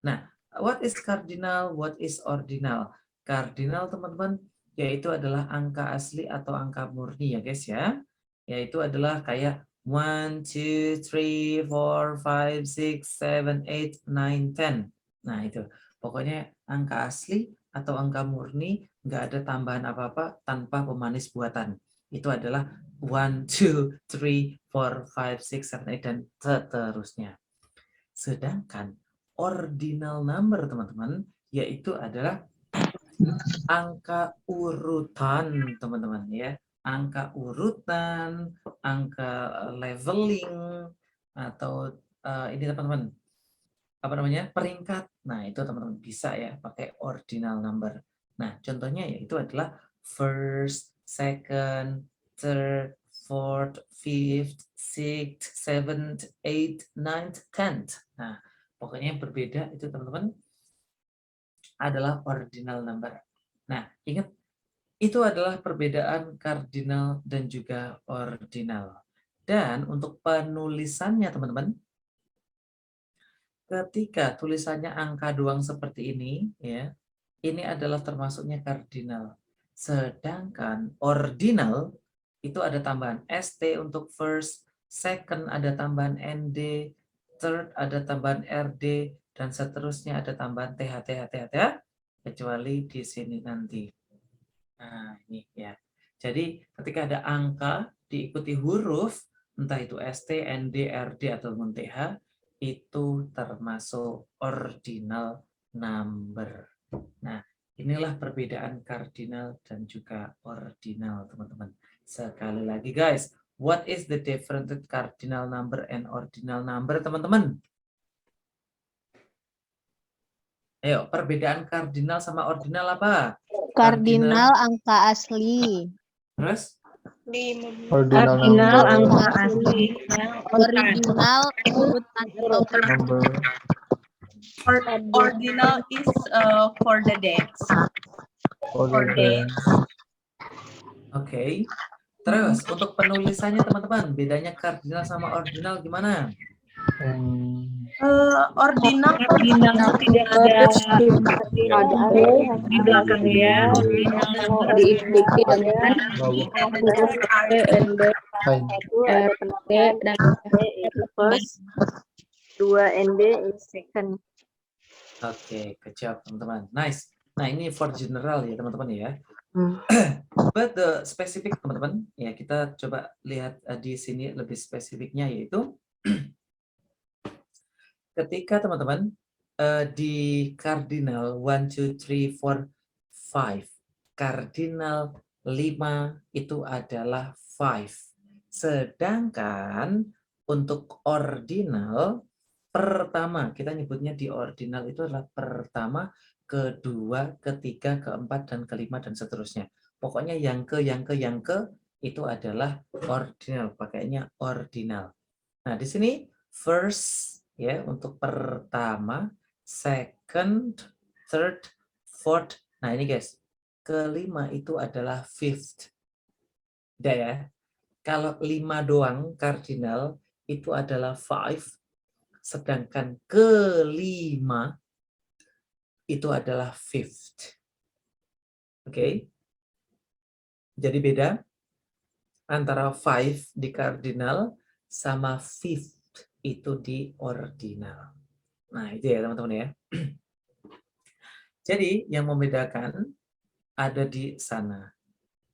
Nah, what is cardinal? What is ordinal? Cardinal, teman-teman, yaitu adalah angka asli atau angka murni ya guys ya. Yaitu adalah kayak 1, 2, 3, 4, 5, 6, 7, 8, 9, 10. Nah itu, pokoknya angka asli atau angka murni, nggak ada tambahan apa-apa tanpa pemanis buatan. Itu adalah 1, 2, 3, 4, 5, 6, 7, 8, dan seterusnya. Sedangkan ordinal number, teman-teman, yaitu adalah angka urutan, teman-teman ya. Angka urutan, angka leveling, atau ini teman-teman, apa namanya, peringkat. Nah itu teman-teman bisa ya pakai ordinal number. Nah contohnya yaitu adalah first, second, third, fourth, fifth, sixth, seventh, eighth, ninth, tenth. Nah pokoknya yang berbeda itu teman-teman adalah ordinal number. Nah ingat, itu adalah perbedaan kardinal dan juga ordinal. Dan untuk penulisannya teman-teman, ketika tulisannya angka doang seperti ini, ya, ini adalah termasuknya kardinal. Sedangkan ordinal itu ada tambahan ST untuk first, second ada tambahan ND, third ada tambahan RD, dan seterusnya ada tambahan TH, TH, TH, TH, kecuali di sini nanti. Nah, ini ya. Jadi ketika ada angka diikuti huruf, entah itu ST, ND, RD, atau TH, itu termasuk ordinal number. Nah, inilah perbedaan kardinal dan juga ordinal, teman-teman. Sekali lagi, guys, what is the difference cardinal number and ordinal number, teman-teman? Ayo, perbedaan kardinal sama ordinal apa? Kardinal angka asli. Terus? Ordinal angka asli. Original urutan atau Number. Ordinal is for the dates. For the Oke. Terus untuk penulisannya teman-teman, bedanya kardinal sama ordinal gimana? Ordinal tidak ada di belakangnya. diikuti dengan ND, RT dan first, 2 ND is second. Oke, kecap teman-teman. Nice. Nah, ini for general ya teman-teman ya. But the specific teman-teman, ya kita coba lihat di sini lebih spesifiknya, yaitu ketika teman-teman di kardinal 1, 2, 3, 4, 5, kardinal 5 itu adalah 5. Sedangkan untuk ordinal, pertama, kita nyebutnya di ordinal itu adalah pertama, kedua, ketiga, keempat, dan kelima, dan seterusnya. Pokoknya yang ke itu adalah ordinal, pakainya ordinal. Nah, di sini first ya untuk pertama, second, third, fourth. Nah, ini guys, kelima itu adalah fifth. Udah ya. Kalau 5 doang kardinal itu adalah five, sedangkan kelima itu adalah fifth. Oke. Jadi beda antara five di kardinal sama fifth itu di ordinal. Nah, itu ya teman-teman ya. Jadi yang membedakan ada di sana.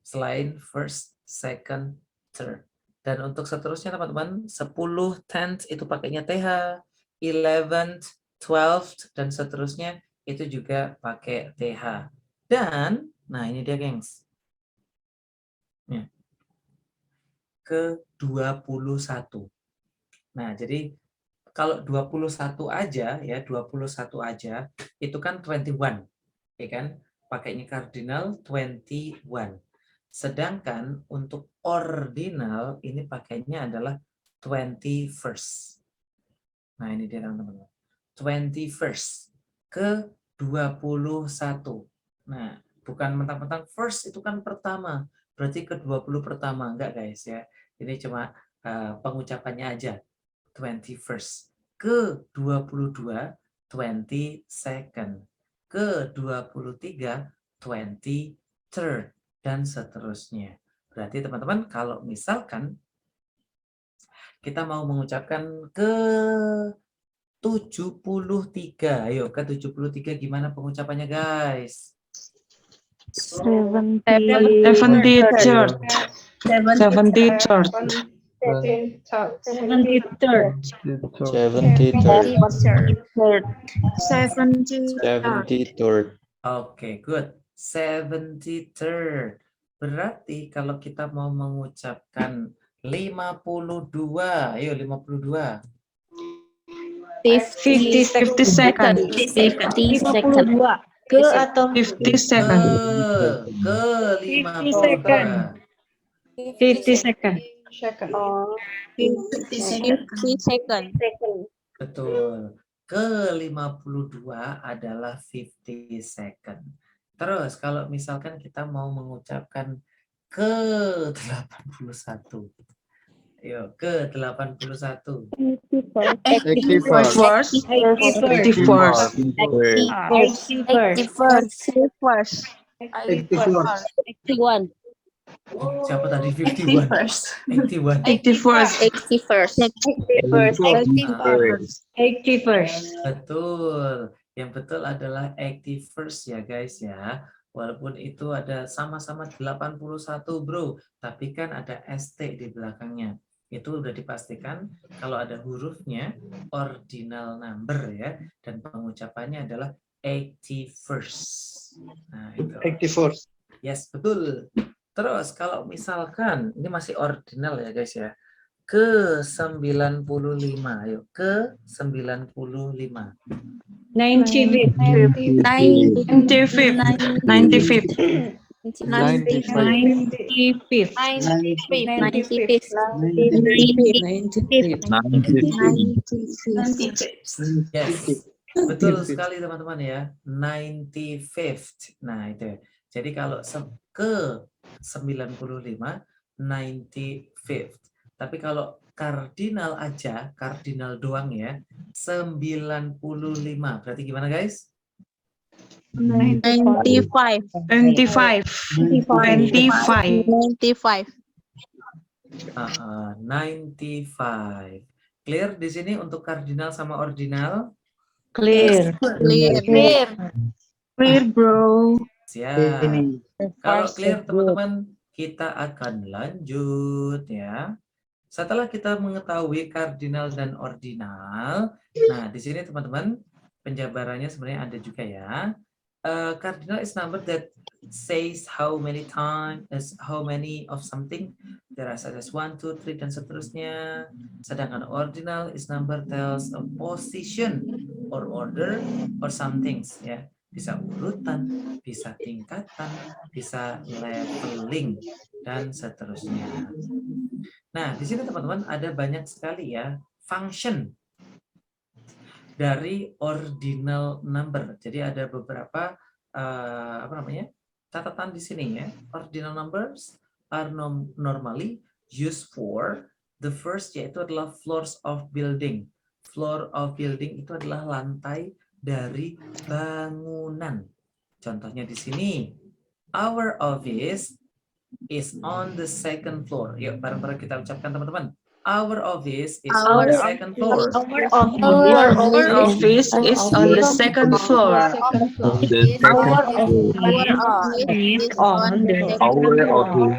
Selain first, second, third. Dan untuk seterusnya teman-teman, 10, 10th itu pakainya TH, 11th, 12th, dan seterusnya itu juga pakai TH. Dan, nah ini dia gengs. Ya. Ke 21. Nah, jadi kalau 21 aja ya, 21 aja itu kan 21, ya kan? Pakainya kardinal 21. Sedangkan untuk ordinal ini pakainya adalah 21st. Nah, ini dia teman-teman. 21st ke 21. Nah, bukan mentang-mentang first itu kan pertama, berarti ke 20 pertama, enggak guys ya. Ini cuma pengucapannya aja. 21st ke 22, 22nd. Ke-23, 23rd. Dan seterusnya. Berarti teman-teman kalau misalkan kita mau mengucapkan ke-73. Ayo, ke-73 gimana pengucapannya, guys? 73rd. 73rd. 73rd. Oke, good. 73rd. Berarti kalau kita mau mengucapkan 52. Ayo, 52. 50 second. 50 second. Ke atau 50 second. Ke 50 second. 50 second. 50 second. Betul. Ke-52 adalah 50 second. Terus kalau misalkan kita mau mengucapkan ke-81. Ayo, ke-81. 81st. 81st. 81. Siapa tadi 51? 81. 81st. 81st. Betul. Yang betul adalah 81st ya guys ya. Walaupun itu ada sama-sama 81 bro. Tapi kan ada ST di belakangnya. Itu udah dipastikan kalau ada hurufnya ordinal number ya. Dan pengucapannya adalah 81st. Nah itu. 81st. Yes, betul. Terus kalau misalkan, ini masih ordinal ya guys ya. Ke-95. Ayo, ke-95. 95th. 95th. 95th. Yes, betul sekali teman-teman ya. 95th. Nah itu. Jadi kalau ke 95, 95th. Tapi kalau kardinal aja, kardinal doang ya, 95. Berarti gimana guys? 95. 25. 25. 95. 95. Clear di sini untuk kardinal sama ordinal? Clear. Clear. Clear, bro. Siap. Kalau clear teman-teman, kita akan lanjut ya. Setelah kita mengetahui kardinal dan ordinal, nah di sini teman-teman penjabarannya sebenarnya ada juga ya. Cardinal is number that says how many times, how many of something. There are such as 1, 2, 3 dan seterusnya. Sedangkan ordinal is number tells a position or order or some things ya. Bisa urutan, bisa tingkatan, bisa leveling dan seterusnya. Nah, di sini teman-teman ada banyak sekali ya function dari ordinal number. Jadi ada beberapa catatan di sini ya. Ordinal numbers are normally used for the first, yaitu adalah floors of building. Floor of building itu adalah lantai dari bangunan. Contohnya di sini, our office is on the second floor. Yuk, bareng-bareng kita ucapkan teman-teman. Our office is on the second floor. Our office is on the second floor. Our office is on the second floor.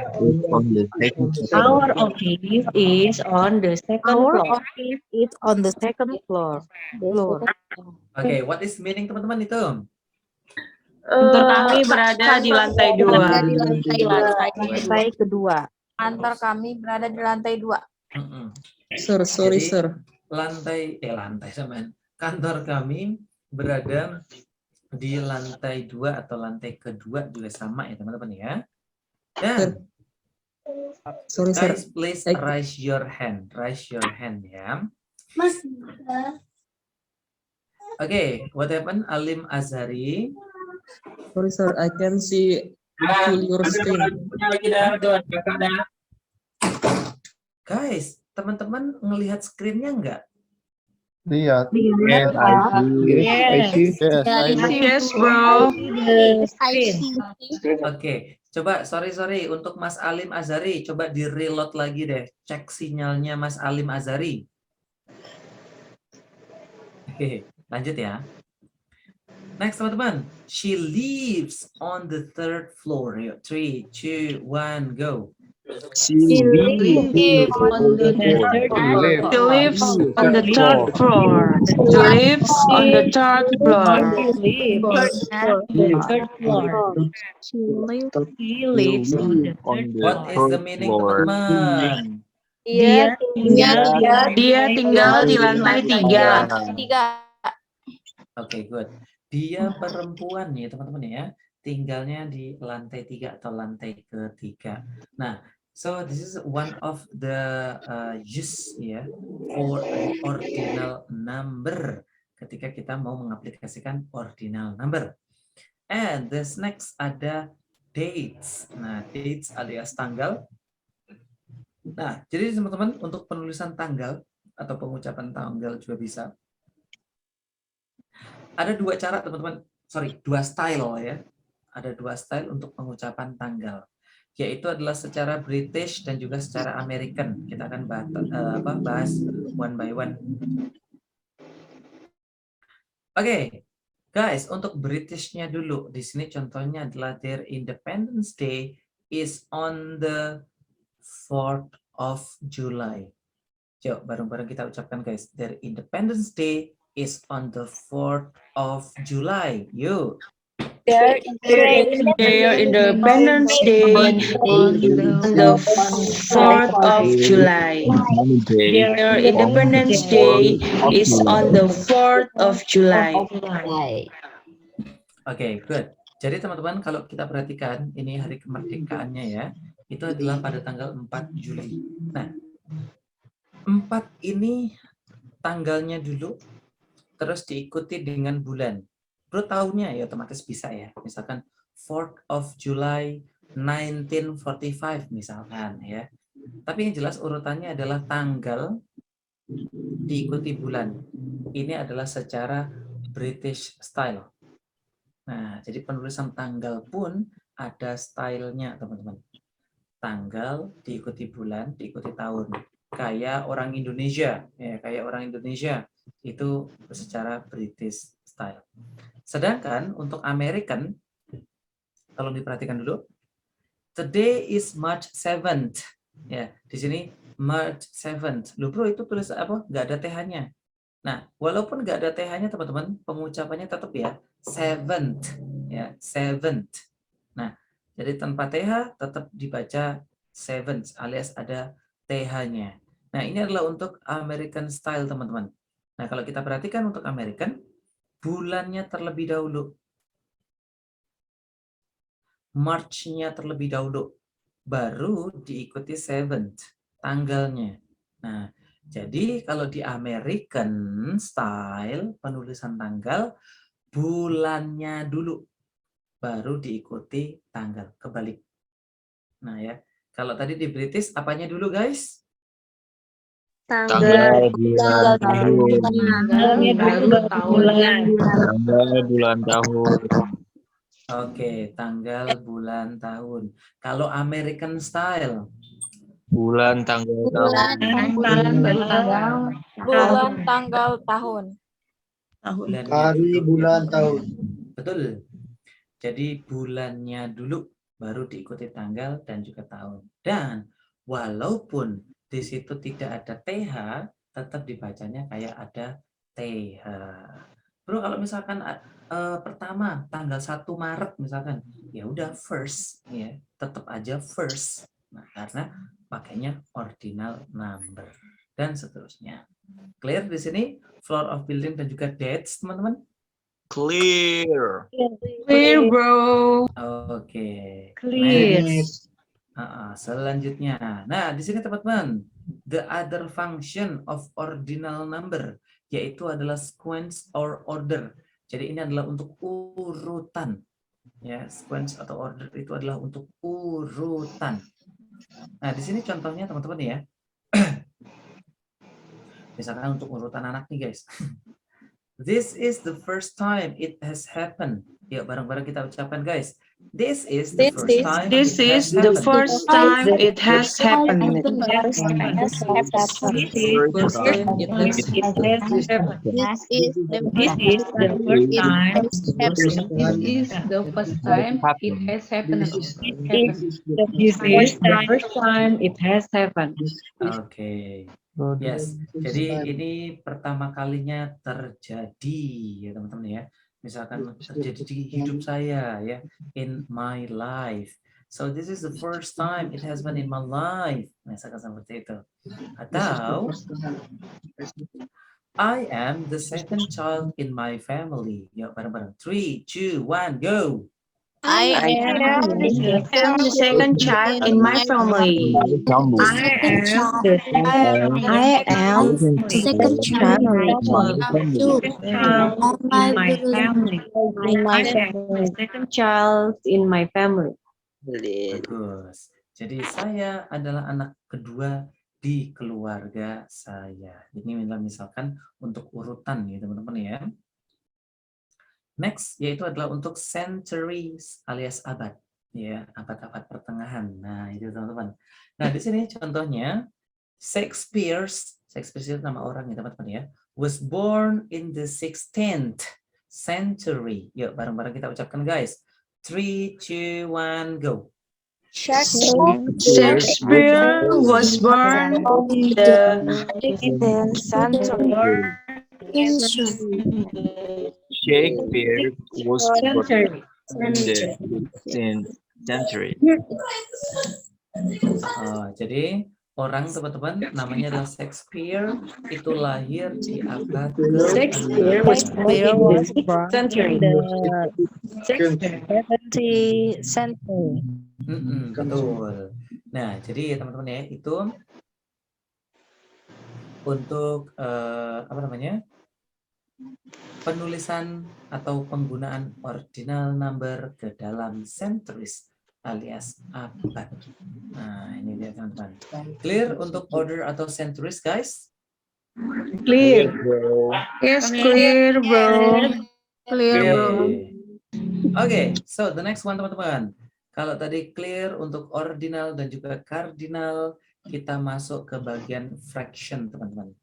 Our office is on the second floor. Oke, what is meaning teman-teman itu? Kantor kami berada di lantai 2. Lantai kedua. Kantor kami berada di lantai 2. Sorry, sir. Lantai sama kantor kami berada di lantai 2 atau lantai kedua juga sama ya teman-teman ya. Dan guys, please raise your hand ya. Oke, what happened? Alim Azhari. Sorry sir, I can see your screen. Guys, teman-teman ngelihat screen-nya enggak? Lihat. Yes, I see. Yes, I look. Yes, bro. I see. Oke, coba sorry untuk Mas Alim Azari, coba di reload lagi deh, cek sinyalnya Mas Alim Azari. Oke, lanjut ya. Next teman-teman, she lives on the 3rd floor. Yuk, 3, 2, 1, go. She lives on the third floor. She lives on the third floor. She lives on the third floor. he lives on the third What is the meaning teman-teman? Dia Dia tinggal di lantai 3. Oke, good. Dia perempuan nih teman-teman ya, tinggalnya di lantai 3 atau lantai ketiga. Nah, so this is one of the use ya for an ordinal number ketika kita mau mengaplikasikan ordinal number. And this next ada dates. Nah, dates alias tanggal. Nah, jadi teman-teman untuk penulisan tanggal atau pengucapan tanggal juga bisa. Ada dua cara teman-teman, dua style ya. Ada dua style untuk pengucapan tanggal, yaitu adalah secara British dan juga secara American. Kita akan bahas one by one. Oke, guys, untuk Britishnya dulu. Di sini contohnya adalah their Independence Day is on the 4th of July. Yuk, bareng-bareng kita ucapkan guys. Their Independence Day is on the 4th of July. Yuk. Their Independence Day on the 4th of July. Their Independence Day is on the 4th of July. Oke, good. Jadi teman-teman kalau kita perhatikan ini hari kemerdekaannya ya, itu adalah pada tanggal 4 Juli. Nah, 4 ini tanggalnya dulu, terus diikuti dengan bulan. Bro tahunnya ya otomatis bisa ya. Misalkan 4th of July 1945 misalkan ya. Tapi yang jelas urutannya adalah tanggal diikuti bulan. Ini adalah secara British style. Nah, jadi penulisan tanggal pun ada stylenya teman-teman. Tanggal diikuti bulan, diikuti tahun. Kayak orang Indonesia, ya kayak orang Indonesia itu secara British style. Sedangkan untuk American, kalau diperhatikan dulu, today is March 7th. Ya, di sini March 7th. Loh bro, itu tulis apa? Nggak ada TH-nya. Nah, walaupun nggak ada TH-nya teman-teman, pengucapannya tetap ya 7th. Ya, 7th. Nah, jadi tanpa TH tetap dibaca 7th alias ada TH-nya. Nah, ini adalah untuk American style teman-teman. Nah, kalau kita perhatikan untuk American, bulannya terlebih dahulu. March-nya terlebih dahulu. Baru diikuti 7th, tanggalnya. Nah, jadi kalau di American style, penulisan tanggal, bulannya dulu. Baru diikuti tanggal, kebalik. Nah ya, kalau tadi di British, apanya dulu guys? Tanggal, bulan, tahun. Tanggal, bulan, tahun. Oke, tanggal, bulan, tahun. Kalau American style? Bulan, tanggal, tahun. Bulan, tanggal, tahun. Hari, bulan, tahun. Betul. Jadi bulannya dulu, baru diikuti tanggal dan juga tahun. Dan walaupun di situ tidak ada TH, tetap dibacanya kayak ada TH. Bro, kalau misalkan pertama tanggal 1 Maret misalkan, ya udah first ya, tetap aja first. Nah, karena pakainya ordinal number dan seterusnya. Clear di sini floor of building dan juga dates, teman-teman? Clear. Clear, bro. Oke. Clear. Selanjutnya, nah di sini teman-teman, the other function of ordinal number yaitu adalah sequence or order. Jadi ini adalah untuk urutan, ya sequence atau order itu adalah untuk urutan. Nah di sini contohnya teman-teman ya, Misalkan untuk urutan anak nih guys. This is the first time it has happened. Yuk bareng-bareng kita ucapkan guys. This is the first time This it has is the happened. first time it has happened. This is First First time time it has it happened. This is the This is the first time. First time Is the first time it has happened. This This is is the first time it has happened. Oke. Yes. Jadi ini pertama kalinya terjadi ya teman-teman ya. Misalkan terjadi di hidup saya ya, in my life. So this is the first time it has been in my life. Misalkan seperti itu. Atau I am the second child in my family. Yuk bareng-bareng. 3, 2, 1, go. I I am am the second child in my family. I am the second child in my family. I am the second child in my family. Bagus. Jadi saya adalah anak kedua di keluarga saya. Ini misalkan untuk urutan ya teman-teman ya. Next yaitu adalah untuk centuries alias abad ya, abad-abad pertengahan. Nah, itu teman-teman. Nah, di sini contohnya Shakespeare itu nama orang ya teman-teman ya, was born in the 16th century. Yuk bareng-bareng kita ucapkan guys. 3, 2, 1, go. Shakespeare was born in the 16th century. Shakespeare was born in the 16th century. Jadi orang teman-teman namanya adalah Shakespeare, itu lahir di abad Shakespeare was born in the 6th century. betul. Nah, jadi teman-teman ya itu untuk apa namanya? Penulisan atau penggunaan ordinal number ke dalam centuries alias abad. Nah, ini dia teman-teman. Clear untuk order atau centuries, guys? Clear. Bro. Yes, clear, bro. Oke, so the next one teman-teman. Kalau tadi clear untuk ordinal dan juga cardinal, kita masuk ke bagian fraction teman-teman.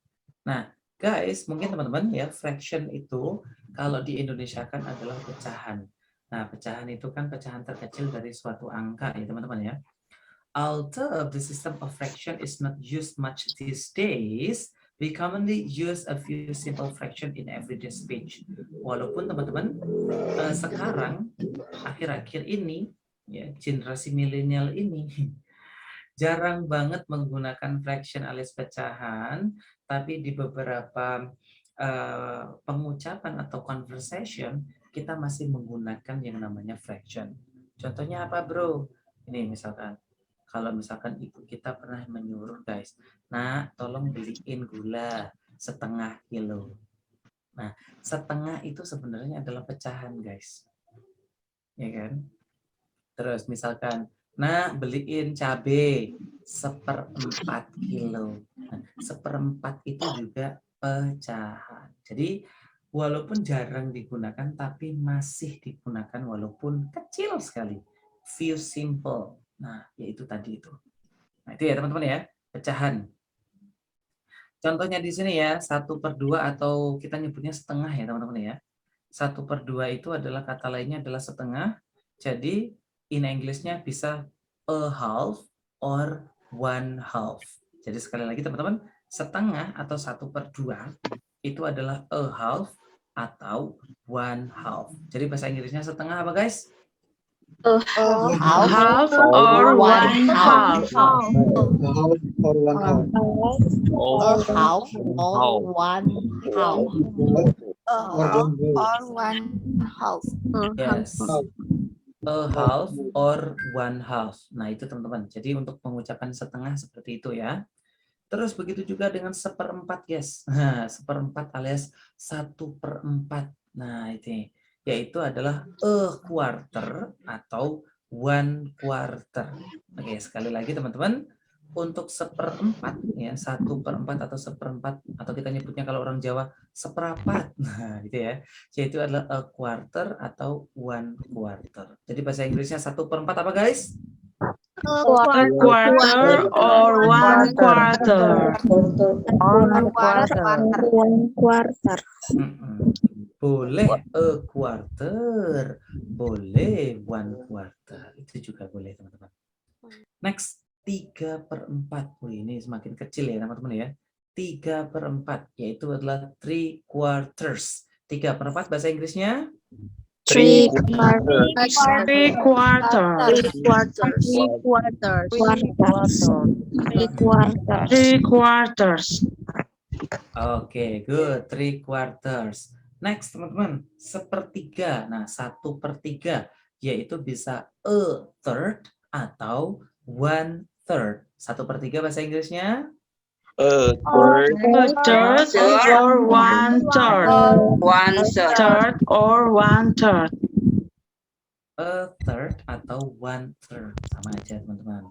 Nah, guys, mungkin teman-teman ya, fraction itu kalau di Indonesia kan adalah pecahan. Nah, pecahan itu kan pecahan terkecil dari suatu angka ya teman-teman ya. Although the system of fraction is not used much these days, we commonly use a few simple fraction in everyday speech. Walaupun teman-teman sekarang akhir-akhir ini ya, generasi milenial ini jarang banget menggunakan fraction alias pecahan, tapi di beberapa pengucapan atau conversation kita masih menggunakan yang namanya fraction. Contohnya apa, bro? Ini misalkan, kalau misalkan ibu kita pernah menyuruh guys, nah tolong beliin gula setengah kilo. Nah, setengah itu sebenarnya adalah pecahan guys, ya kan? Terus misalkan, nah beliin cabai 1/4 kilo. Nah, 1/4 itu juga pecahan. Jadi walaupun jarang digunakan, tapi masih digunakan walaupun kecil sekali. Few simple. Nah, yaitu tadi itu. Nah, itu ya teman-teman ya, pecahan. Contohnya di sini ya, 1/2 atau kita nyebutnya setengah ya teman-teman ya. 1/2 itu adalah kata lainnya adalah setengah. Jadi in English-nya bisa a half or 1/2. Jadi sekali lagi teman-teman, setengah atau 1/2 itu adalah a half atau 1/2. Jadi bahasa Inggrisnya setengah apa guys? Half or 1/2. Yes. A half or 1/2. Nah itu teman-teman. Jadi untuk pengucapan setengah seperti itu ya. Terus begitu juga dengan 1/4 guys. Nah, 1/4 alias 1/4. Nah itu yaitu adalah a quarter atau 1/4. Oke, sekali lagi teman-teman. untuk 1/4 ya, 1/4 atau 1/4 atau kita nyebutnya kalau orang Jawa seperapat. Nah, gitu ya. Yaitu adalah a quarter atau 1/4. Jadi bahasa Inggrisnya 1/4 apa guys? Quarter or 1/4. Boleh a quarter, boleh 1/4. Itu juga boleh teman-teman. Next, 3/4. Wih, ini semakin kecil ya teman-teman ya. 3/4 yaitu adalah 3/4. 3/4 bahasa Inggrisnya? 3/4. Oke, good. 3/4. Next, teman-teman, 1/3. Nah, 1/3 yaitu bisa a third atau 1/3. 1/3 bahasa Inggrisnya? A Third or 1/3. 1/3 or 1/3. A third atau 1/3. Sama aja, teman-teman.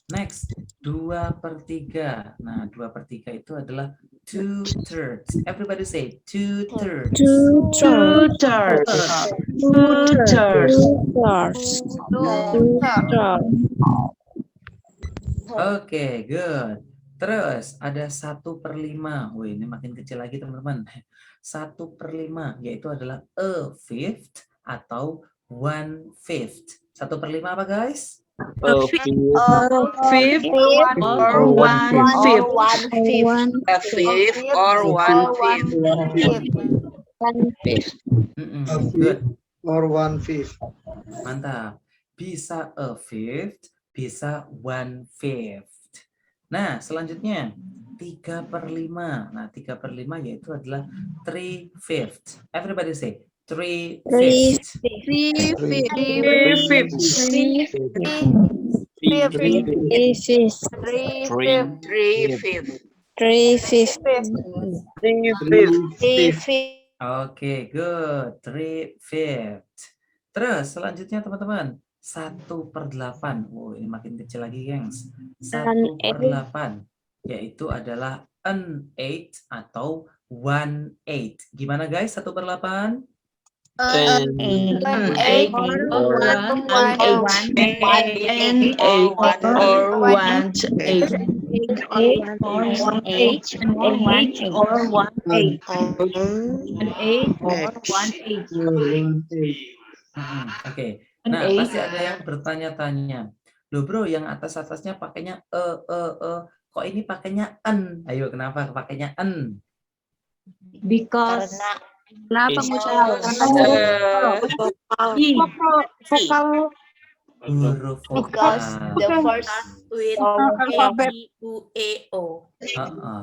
Next, 2/3. Nah, 2/3 itu adalah 2/3. Everybody say 2/3. 2/3. 2/3. Oke, good. Terus ada 1/5. Wih, ini makin kecil lagi teman-teman. 1/5 yaitu adalah a fifth atau 1/5. 1/5 apa guys? Fifth or 1/5. Good. Or 1/5. Mantap. Bisa a fifth, bisa 1/5. Nah, selanjutnya 3/5. Nah, 3/5 yaitu adalah 3/5. Everybody say 3/5. 3/5. Oke, good. 3/5. Terus selanjutnya teman-teman, 1/8. Oh, ini makin kecil lagi, gengs. 1/8 yaitu adalah an eighth atau 1/8. Gimana guys? 1/8? An 8 or 1/8. Oke. Nah, pasti ada yang bertanya-tanya. Loh bro, yang atas-atasnya pakainya kok ini pakainya en? Ayo, kenapa pakainya en? Because Kenapa Huruf Because vokal. the first with A-G-U-E-O.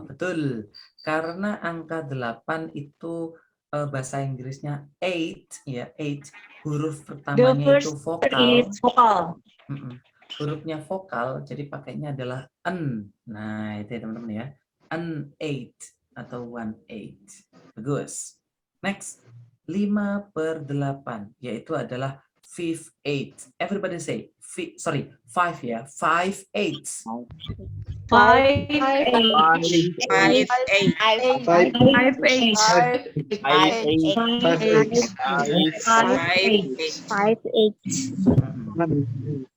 Betul. Karena angka 8 itu bahasa Inggrisnya 8 ya, 8. Huruf pertamanya itu vokal. Hurufnya vokal, jadi pakainya adalah en. Nah, itu ya teman-teman ya. An 8 atau 1/8. Bagus. Next, 5/8 yaitu adalah 5/8. Everybody say 5 ya. 5/8. 5/8.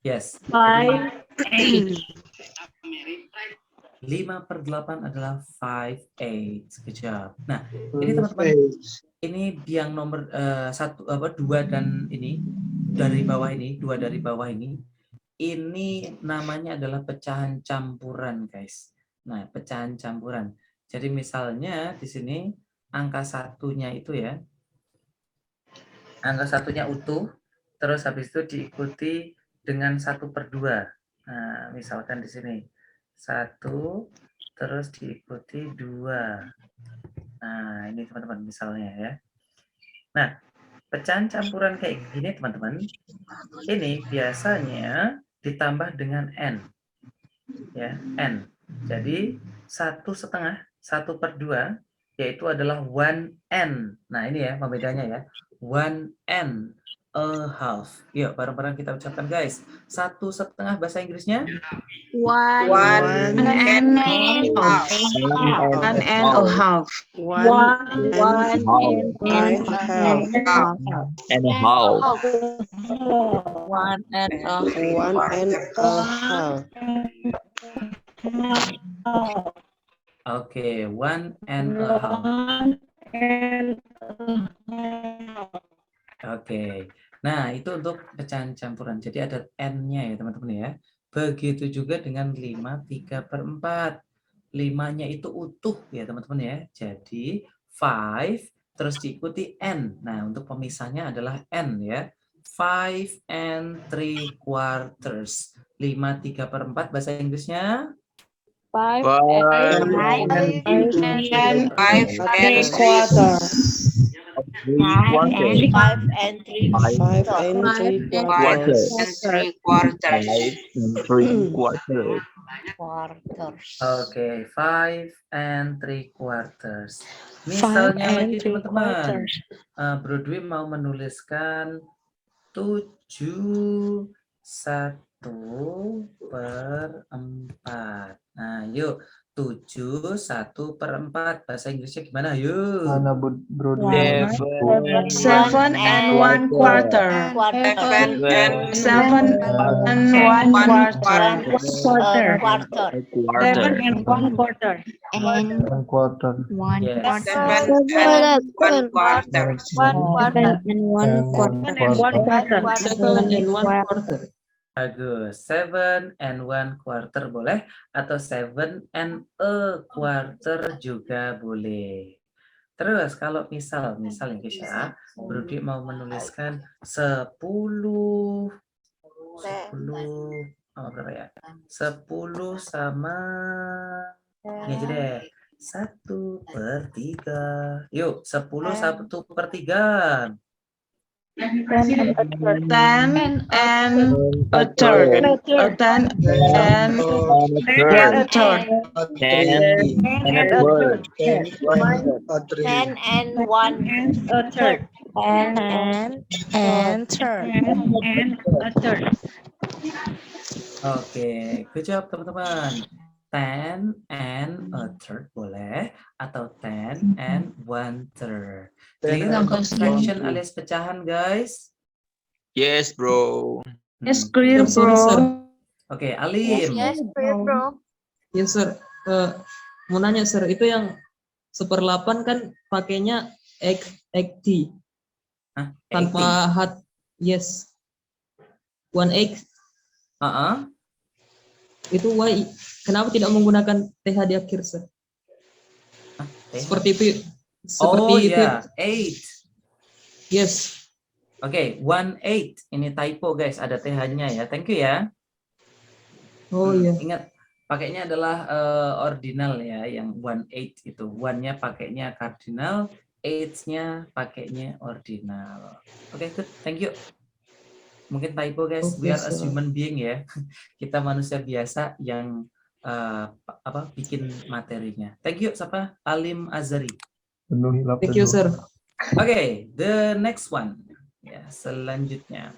Yes. 5/8 adalah 5/8. Good job. Nah, ini teman-teman, ini yang nomor 2 dan ini dari bawah ini, 2 dari bawah ini namanya adalah pecahan campuran, guys. Nah, pecahan campuran. Jadi misalnya di sini angka satunya itu ya, angka satunya utuh, terus habis itu diikuti dengan 1/2. Nah, misalkan di sini 1, terus diikuti 2. Nah, ini teman-teman misalnya ya. Nah, pecahan campuran kayak gini teman-teman, ini biasanya ditambah dengan n. Ya, n. Jadi 1/2, 1/2 yaitu adalah 1n. Nah, ini ya pembedanya ya. 1n. A a half. Yuk, bareng-bareng kita ucapkan guys. 1,5 bahasa Inggrisnya. One and a half. One and a half. and a half. And a half. One and a half. Oke, 1,5. Oke. Nah, itu untuk pecahan campuran. Jadi ada n-nya ya, teman-teman ya. Begitu juga dengan 5/3/4. 5-nya itu utuh ya, teman-teman ya. Jadi 5 terus diikuti n. Nah, untuk pemisahnya adalah n ya. 5 3/4. 5/3/4 bahasa Inggrisnya. 5 5 Quarter. 3/4. Oke, 5 3/4. Misalnya lagi teman-teman, Bro Dwi mau menuliskan 7/1/4. Nah, yuk 7/1/4 bahasa Inggrisnya gimana? Yuk. Mana Bro Dwi? 7 and 1/4. 7 and 1/4. Quarter. 1/4. and 1/4. Yes. 7 and 1/4. Bagus. 7 and 1/4 boleh, atau 7 and a quarter juga boleh. Terus kalau misal ya guys ya, Bro Dwi mau menuliskan 10 berapa ya? 10 sama ini aja deh. 1/3. Yuk, 10 1/3. 10 and a third. 10 and a third. 10 and a third. 10 and 1/3. And third. Oke, good job teman-teman. 10 and a third boleh, atau 10 and 1/3. Clear untuk fraction alias pecahan, guys? Yes, bro. Yes, clear, Sorry, sir. bro. Oke, Alim. Bro. Yes, sir. Mau nanya, sir, itu yang 1/8 kan pakainya XT Hah? tanpa hat. Yes. 1/8 itu Y. Kenapa tidak menggunakan TH di akhir, sir? Seperti itu. Seperti itu. Ya, 8. Yes. Oke, 1/8. Ini typo, guys. Ada TH-nya ya. Thank you ya. Oh iya. Ingat, pakainya adalah ordinal ya, yang 1/8 itu. 1-nya pakainya cardinal, 8-nya pakainya ordinal. Oke, good. Thank you. Mungkin typo, guys. We are a human being ya. Kita manusia biasa yang bikin materinya. Thank you, siapa? Alim Azari. Thank you, sir. Oke, the next one. Ya, selanjutnya.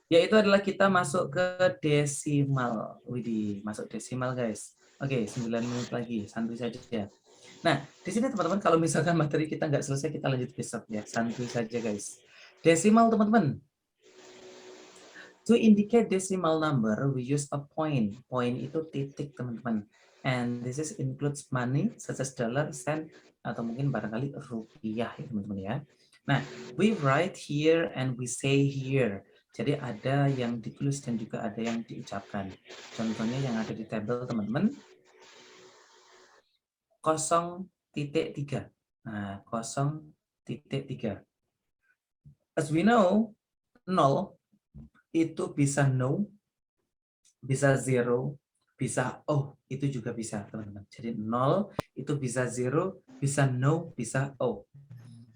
Yaitu adalah kita masuk ke desimal. Widih, masuk desimal, guys. Oke, 9 menit lagi, santuy saja ya. Nah, di sini teman-teman, kalau misalkan materi kita nggak selesai, kita lanjut besok ya. Santuy saja, guys. Desimal, teman-teman. To indicate decimal number, we use a point. Point itu titik, teman-teman. And this is includes money, such as dollar, cent, atau mungkin barangkali rupiah ya, teman-teman ya. Nah, we write here and we say here. Jadi ada yang ditulis dan juga ada yang diucapkan. Contohnya yang ada di tabel, teman-teman. 0.3. Nah, 0.3. As we know, 0 itu bisa no, bisa zero, bisa oh, itu juga bisa, teman-teman. Jadi 0 itu bisa zero, bisa no, bisa oh.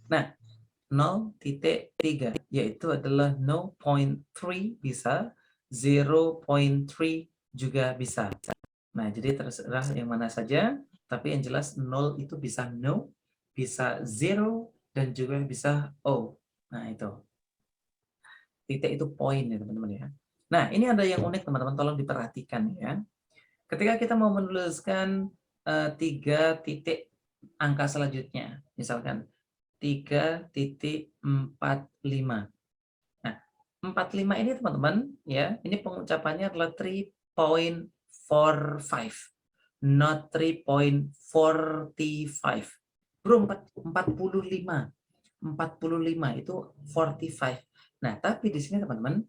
Nah, 0.3 yaitu adalah 0.3 bisa, 0.3 juga bisa. Nah, jadi terserah yang mana saja, tapi yang jelas 0 itu bisa no, bisa zero, dan juga bisa oh. Nah, itu. Titik itu poin ya teman-teman ya. Nah, ini ada yang unik teman-teman, tolong diperhatikan ya. Ketika kita mau menuliskan 3 titik angka selanjutnya, misalkan 3.45. Nah, 45 ini teman-teman ya, ini pengucapannya adalah 3.45, not 3.45. Bro, 45. 45 itu 45. Nah, tapi di sini teman-teman,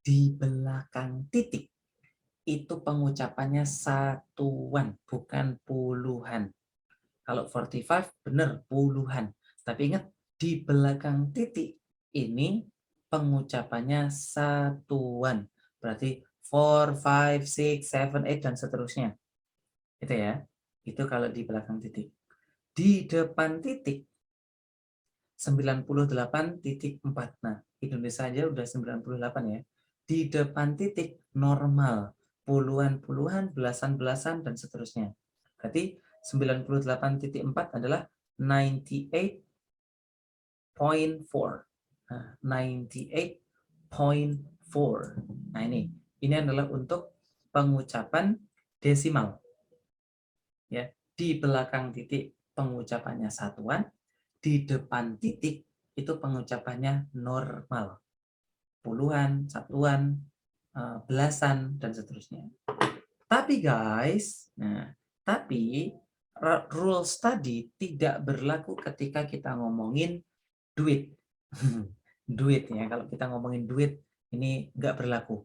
di belakang titik itu pengucapannya satuan, bukan puluhan. Kalau 45 benar puluhan. Tapi ingat, di belakang titik ini pengucapannya satuan. Berarti 4, 5, 6, 7, 8 dan seterusnya. Itu ya. Itu kalau di belakang titik. Di depan titik 98.4. Nah, Indonesia aja udah 98 ya. Di depan titik normal, puluhan-puluhan, belasan-belasan dan seterusnya. Berarti 98.4 adalah 98.4. Nah, 98.4. Nah, ini adalah untuk pengucapan desimal. Ya, di belakang titik pengucapannya satuan, di depan titik itu pengucapannya normal. Puluhan, satuan, belasan dan seterusnya. Tapi guys, rules tadi tidak berlaku ketika kita ngomongin duit. Duit ya, kalau kita ngomongin duit ini nggak berlaku.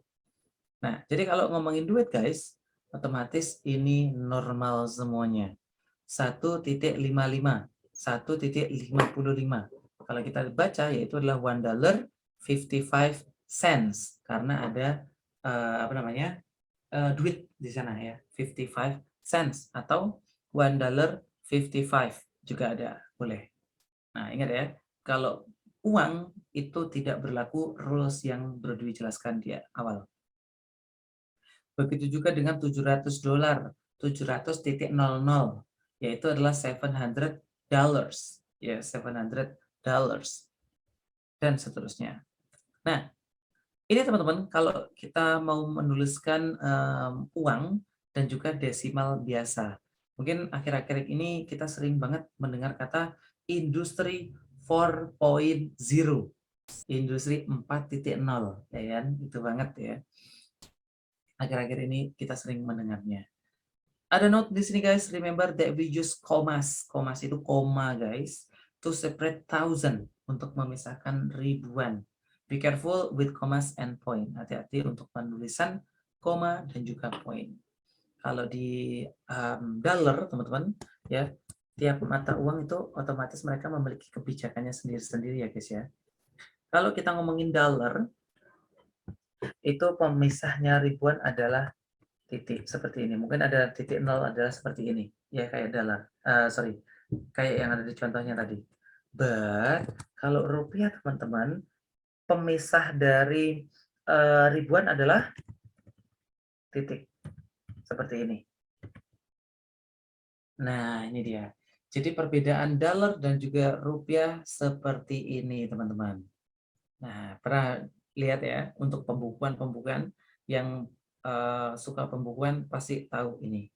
Nah, jadi kalau ngomongin duit guys, otomatis ini normal semuanya. 1.55, 1.55. Kalau kita baca yaitu adalah $1.55 karena ada duit di sana ya, 55 cents atau $1.55 juga ada, boleh. Nah, ingat ya, kalau uang itu tidak berlaku rules yang baru dijelaskan di awal. Begitu juga dengan $700, 700.00, yaitu adalah $700, ya, $700 dan seterusnya. Nah, ini teman-teman, kalau kita mau menuliskan uang dan juga desimal biasa, mungkin akhir-akhir ini kita sering banget mendengar kata industri 4.0, industri 4.0, ya kan? Itu banget ya. Akhir-akhir ini kita sering mendengarnya. Ada note di sini guys, remember that we use commas. Commas itu koma guys, to separate thousand, untuk memisahkan ribuan. Be careful with commas and point. Hati-hati untuk penulisan koma dan juga poin. Kalau di dollar teman-teman ya, tiap mata uang itu otomatis mereka memiliki kebijakannya sendiri-sendiri ya guys ya. Kalau kita ngomongin dollar, itu pemisahnya ribuan adalah titik seperti ini. Mungkin ada titik nol adalah seperti ini ya, kayak dollar. Kayak yang ada di contohnya tadi. But kalau rupiah teman-teman, pemisah dari ribuan adalah titik seperti ini. Nah, ini dia. Jadi perbedaan dollar dan juga rupiah seperti ini teman-teman. Nah, pernah lihat ya, untuk pembukuan yang suka pembukuan pasti tahu ini.